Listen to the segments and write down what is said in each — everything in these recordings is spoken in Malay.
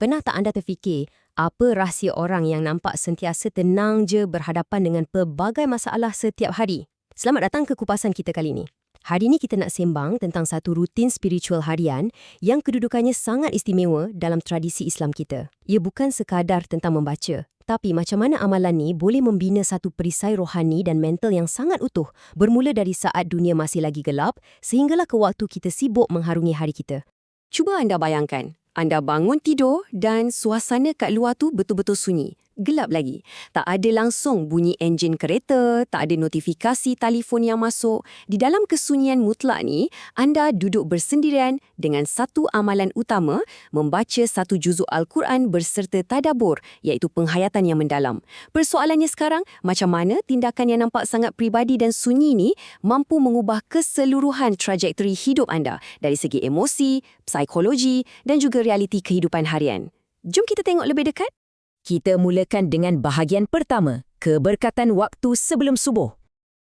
Pernah tak anda terfikir, apa rahsia orang yang nampak sentiasa tenang je berhadapan dengan pelbagai masalah setiap hari? Selamat datang ke kupasan kita kali ini. Hari ini kita nak sembang tentang satu rutin spiritual harian yang kedudukannya sangat istimewa dalam tradisi Islam kita. Ia bukan sekadar tentang membaca, tapi macam mana amalan ni boleh membina satu perisai rohani dan mental yang sangat utuh, bermula dari saat dunia masih lagi gelap, sehinggalah ke waktu kita sibuk mengharungi hari kita. Cuba anda bayangkan, anda bangun tidur dan suasana kat luar tu betul-betul sunyi. Gelap lagi. Tak ada langsung bunyi enjin kereta, tak ada notifikasi telefon yang masuk. Di dalam kesunyian mutlak ni, anda duduk bersendirian dengan satu amalan utama, membaca satu juzuk Al-Quran berserta tadabbur, iaitu penghayatan yang mendalam. Persoalannya sekarang, macam mana tindakan yang nampak sangat peribadi dan sunyi ni mampu mengubah keseluruhan trajektori hidup anda dari segi emosi, psikologi dan juga realiti kehidupan harian. Jom kita tengok lebih dekat. Kita mulakan dengan bahagian pertama, keberkatan waktu sebelum subuh.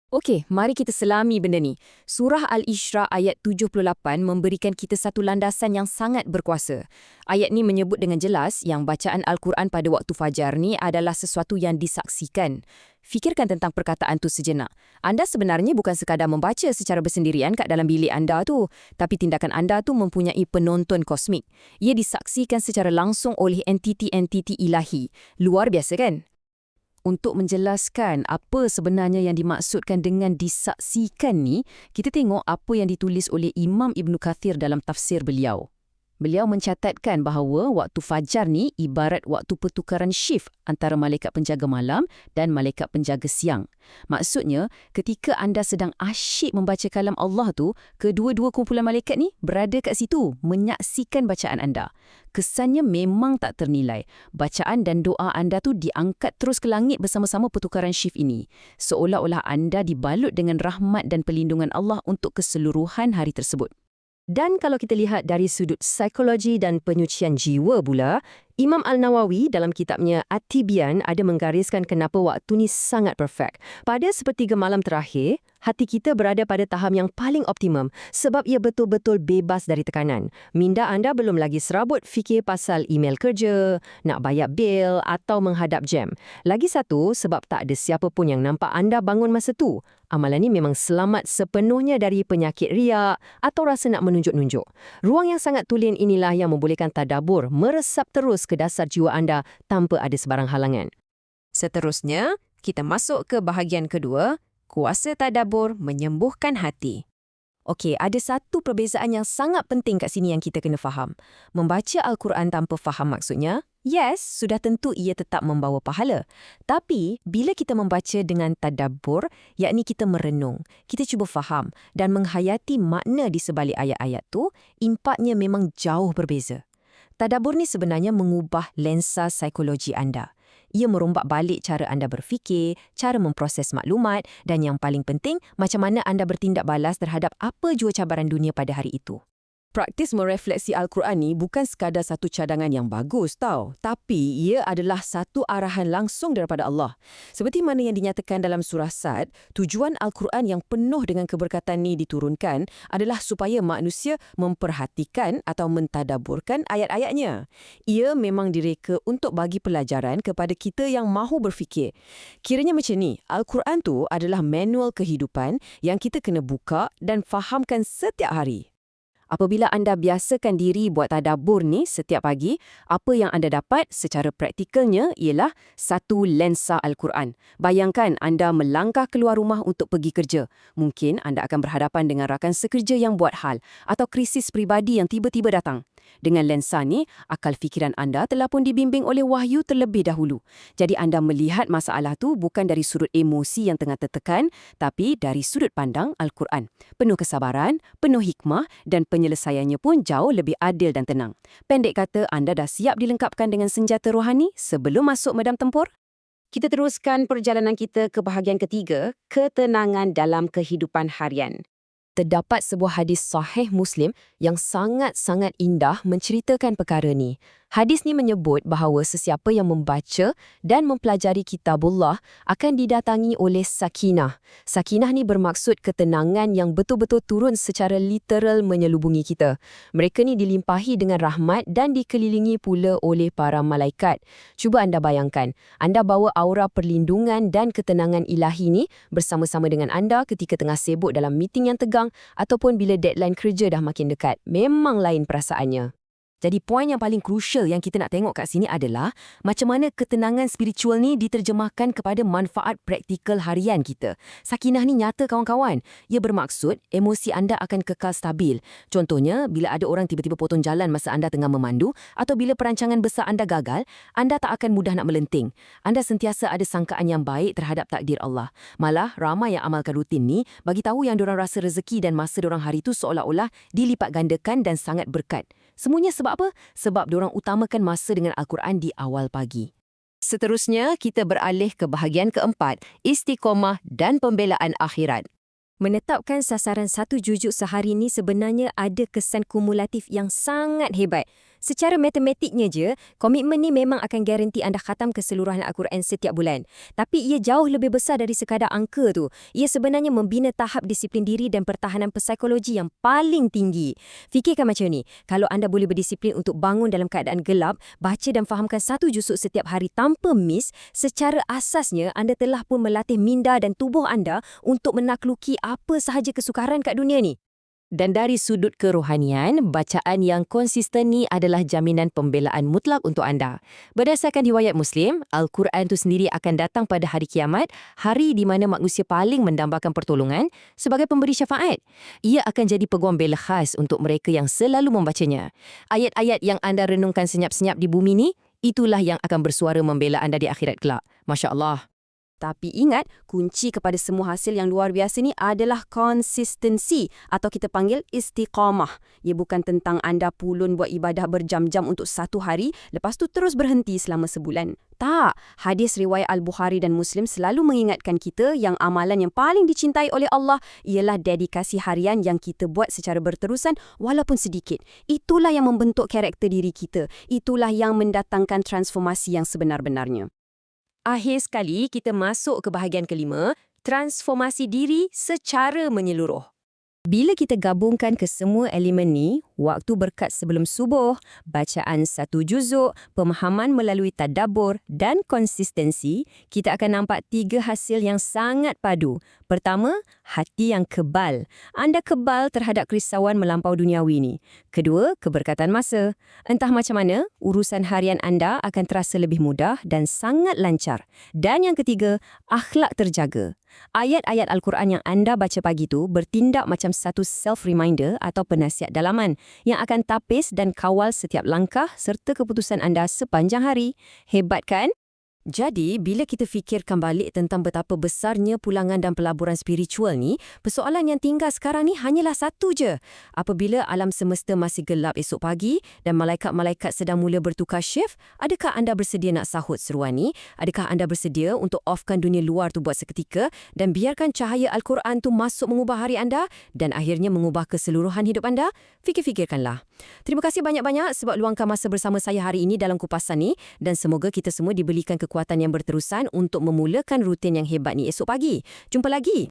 Okey, mari kita selami benda ni. Surah Al-Isra ayat 78 memberikan kita satu landasan yang sangat berkuasa. Ayat ni menyebut dengan jelas yang bacaan Al-Quran pada waktu fajar ni adalah sesuatu yang disaksikan. Fikirkan tentang perkataan tu sejenak. Anda sebenarnya bukan sekadar membaca secara bersendirian kat dalam bilik anda tu, tapi tindakan anda tu mempunyai penonton kosmik. Ia disaksikan secara langsung oleh entiti-entiti ilahi. Luar biasa kan? Untuk menjelaskan apa sebenarnya yang dimaksudkan dengan disaksikan ni, kita tengok apa yang ditulis oleh Imam Ibn Kathir dalam tafsir beliau. Beliau mencatatkan bahawa waktu fajar ni ibarat waktu pertukaran shift antara malaikat penjaga malam dan malaikat penjaga siang. Maksudnya, ketika anda sedang asyik membaca kalam Allah tu, kedua-dua kumpulan malaikat ni berada kat situ menyaksikan bacaan anda. Kesannya memang tak ternilai. Bacaan dan doa anda tu diangkat terus ke langit bersama-sama pertukaran shift ini. Seolah-olah anda dibalut dengan rahmat dan perlindungan Allah untuk keseluruhan hari tersebut. Dan kalau kita lihat dari sudut psikologi dan penyucian jiwa pula, Imam Al-Nawawi dalam kitabnya At-Tibyan ada menggariskan kenapa waktu ni sangat perfect. Pada sepertiga malam terakhir, hati kita berada pada tahap yang paling optimum sebab ia betul-betul bebas dari tekanan. Minda anda belum lagi serabut fikir pasal email kerja, nak bayar bil atau menghadap jam. Lagi satu, sebab tak ada siapa pun yang nampak anda bangun masa tu. Amalan ni memang selamat sepenuhnya dari penyakit riak atau rasa nak menunjuk-nunjuk. Ruang yang sangat tulen inilah yang membolehkan tadabbur meresap terus ke dasar jiwa anda tanpa ada sebarang halangan. Seterusnya, kita masuk ke bahagian kedua, kuasa tadabbur menyembuhkan hati. Okey, ada satu perbezaan yang sangat penting kat sini yang kita kena faham. Membaca Al-Quran tanpa faham maksudnya, yes, sudah tentu ia tetap membawa pahala. Tapi, bila kita membaca dengan tadabbur, yakni kita merenung, kita cuba faham dan menghayati makna di sebalik ayat-ayat tu, impaknya memang jauh berbeza. Tadabbur ni sebenarnya mengubah lensa psikologi anda. Ia merombak balik cara anda berfikir, cara memproses maklumat dan yang paling penting, macam mana anda bertindak balas terhadap apa jua cabaran dunia pada hari itu. Praktis merefleksi Al-Quran ni bukan sekadar satu cadangan yang bagus tau, tapi ia adalah satu arahan langsung daripada Allah. Seperti mana yang dinyatakan dalam surah Sad, tujuan Al-Quran yang penuh dengan keberkatan ni diturunkan adalah supaya manusia memperhatikan atau mentadaburkan ayat-ayatnya. Ia memang direka untuk bagi pelajaran kepada kita yang mahu berfikir. Kiranya macam ni, Al-Quran tu adalah manual kehidupan yang kita kena buka dan fahamkan setiap hari. Apabila anda biasakan diri buat tadabbur ni setiap pagi, apa yang anda dapat secara praktikalnya ialah satu lensa Al-Quran. Bayangkan anda melangkah keluar rumah untuk pergi kerja. Mungkin anda akan berhadapan dengan rakan sekerja yang buat hal atau krisis peribadi yang tiba-tiba datang. Dengan lensa ni, akal fikiran anda telah pun dibimbing oleh wahyu terlebih dahulu. Jadi anda melihat masalah tu bukan dari sudut emosi yang tengah tertekan, tapi dari sudut pandang Al-Quran. Penuh kesabaran, penuh hikmah dan penyelesaiannya pun jauh lebih adil dan tenang. Pendek kata, anda dah siap dilengkapkan dengan senjata rohani sebelum masuk medan tempur? Kita teruskan perjalanan kita ke bahagian ketiga, ketenangan dalam kehidupan harian. Terdapat sebuah hadis sahih Muslim yang sangat-sangat indah menceritakan perkara ni. Hadis ni menyebut bahawa sesiapa yang membaca dan mempelajari kitabullah akan didatangi oleh sakinah. Sakinah ni bermaksud ketenangan yang betul-betul turun secara literal menyelubungi kita. Mereka ni dilimpahi dengan rahmat dan dikelilingi pula oleh para malaikat. Cuba anda bayangkan, anda bawa aura perlindungan dan ketenangan ilahi ni bersama-sama dengan anda ketika tengah sibuk dalam meeting yang tegang ataupun bila deadline kerja dah makin dekat. Memang lain perasaannya. Jadi poin yang paling krusial yang kita nak tengok kat sini adalah macam mana ketenangan spiritual ni diterjemahkan kepada manfaat praktikal harian kita. Sakinah ni nyata kawan-kawan. Ia bermaksud emosi anda akan kekal stabil. Contohnya, bila ada orang tiba-tiba potong jalan masa anda tengah memandu atau bila perancangan besar anda gagal, anda tak akan mudah nak melenting. Anda sentiasa ada sangkaan yang baik terhadap takdir Allah. Malah, ramai yang amalkan rutin ni bagi tahu yang diorang rasa rezeki dan masa diorang hari tu seolah-olah dilipat gandakan dan sangat berkat. Semuanya sebab apa? Sebab diorang utamakan masa dengan Al-Quran di awal pagi. Seterusnya, kita beralih ke bahagian keempat, istiqomah dan pembelaan akhirat. Menetapkan sasaran 1 juzuk sehari ni sebenarnya ada kesan kumulatif yang sangat hebat. Secara matematiknya je, komitmen ni memang akan garanti anda khatam keseluruhan Al-Quran setiap bulan. Tapi ia jauh lebih besar dari sekadar angka tu. Ia sebenarnya membina tahap disiplin diri dan pertahanan psikologi yang paling tinggi. Fikirkan macam ni, kalau anda boleh berdisiplin untuk bangun dalam keadaan gelap, baca dan fahamkan 1 juzuk setiap hari tanpa miss, secara asasnya anda telah pun melatih minda dan tubuh anda untuk menakluki apa sahaja kesukaran kat dunia ni. Dan dari sudut kerohanian, bacaan yang konsisten ni adalah jaminan pembelaan mutlak untuk anda. Berdasarkan riwayat Muslim, Al-Quran itu sendiri akan datang pada hari kiamat, hari di mana manusia paling mendambakan pertolongan sebagai pemberi syafaat. Ia akan jadi peguam bela khas untuk mereka yang selalu membacanya. Ayat-ayat yang anda renungkan senyap-senyap di bumi ni, itulah yang akan bersuara membela anda di akhirat kelak. Masya Allah. Tapi ingat, kunci kepada semua hasil yang luar biasa ni adalah konsistensi atau kita panggil istiqamah. Ia bukan tentang anda pulun buat ibadah berjam-jam untuk 1 hari, lepas tu terus berhenti selama sebulan. Tak, hadis riwayat Al-Bukhari dan Muslim selalu mengingatkan kita yang amalan yang paling dicintai oleh Allah ialah dedikasi harian yang kita buat secara berterusan walaupun sedikit. Itulah yang membentuk karakter diri kita. Itulah yang mendatangkan transformasi yang sebenar-benarnya. Akhir sekali, kita masuk ke bahagian kelima, transformasi diri secara menyeluruh. Bila kita gabungkan kesemua elemen ni, waktu berkat sebelum subuh, bacaan 1 juzuk, pemahaman melalui tadabbur dan konsistensi, kita akan nampak 3 hasil yang sangat padu. Pertama, hati yang kebal. Anda kebal terhadap kerisauan melampau duniawi ni. Kedua, keberkatan masa. Entah macam mana, urusan harian anda akan terasa lebih mudah dan sangat lancar. Dan yang ketiga, akhlak terjaga. Ayat-ayat Al-Quran yang anda baca pagi tu bertindak macam satu self-reminder atau penasihat dalaman yang akan tapis dan kawal setiap langkah serta keputusan anda sepanjang hari. Hebat kan? Jadi, bila kita fikirkan balik tentang betapa besarnya pulangan dan pelaburan spiritual ni, persoalan yang tinggal sekarang ni hanyalah satu je. Apabila alam semesta masih gelap esok pagi dan malaikat-malaikat sedang mula bertukar shift, adakah anda bersedia nak sahut seruan ni? Adakah anda bersedia untuk offkan dunia luar tu buat seketika dan biarkan cahaya Al-Quran tu masuk mengubah hari anda dan akhirnya mengubah keseluruhan hidup anda? Fikir-fikirkanlah. Terima kasih banyak-banyak sebab luangkan masa bersama saya hari ini dalam kupasan ni dan semoga kita semua diberikan kekuatan yang berterusan untuk memulakan rutin yang hebat ni esok pagi. Jumpa lagi.